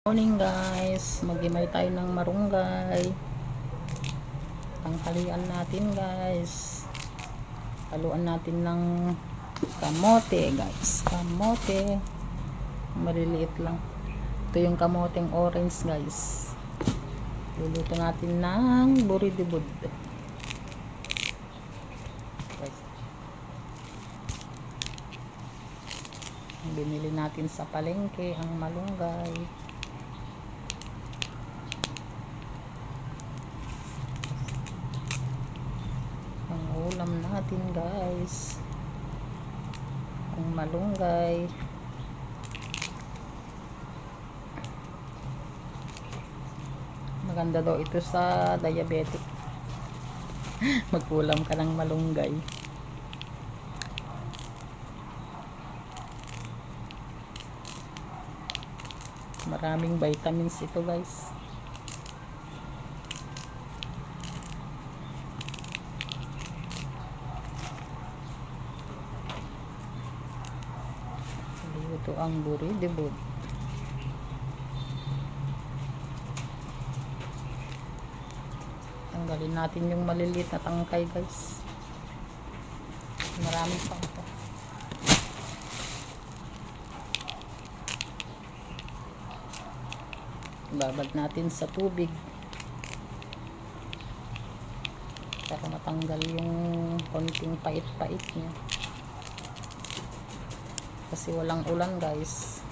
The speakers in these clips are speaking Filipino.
Morning guys, magimay tayo ng marunggay. Tanghalian natin guys. Haluan natin ng kamote guys. Kamote. Maliliit lang. Ito yung kamoteng orange guys. Luluto natin ng buridibud. Guys. Binili natin sa palengke ang malunggay. Ang ulam natin guys, ang malunggay. Maganda daw ito sa diabetic. Magkulam ka ng malunggay. Maraming vitamins ito guys. Ito ang buridibud. Tanggalin natin yung maliliit na tangkay guys. Marami pa ito. Babad natin sa tubig para matanggal yung konting pait-pait niya. Kasi walang ulan guys.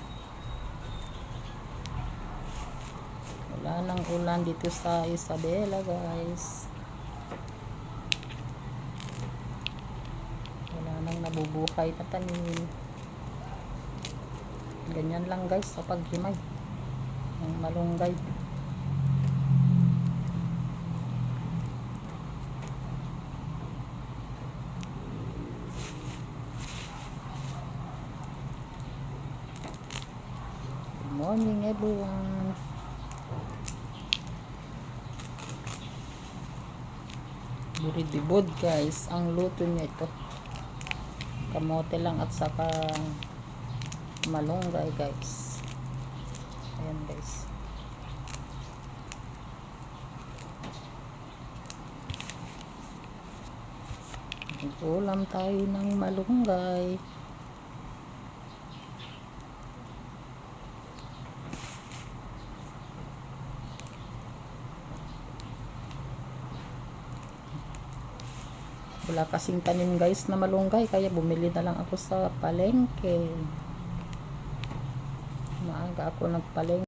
Wala nang ulan dito sa Isabela guys. Wala nang nabubuhay na tanim. Ganyan lang guys sa paghimay ng malunggay. Morning everyone. Buridibud guys, ang luto niya ito. Kamote lang at saka malunggay guys. Ayan guys. Ulam tayo ng malunggay. Wala kasing tanim guys na malunggay, kaya bumili na lang ako sa palengke. Maaga ako nagpalengke.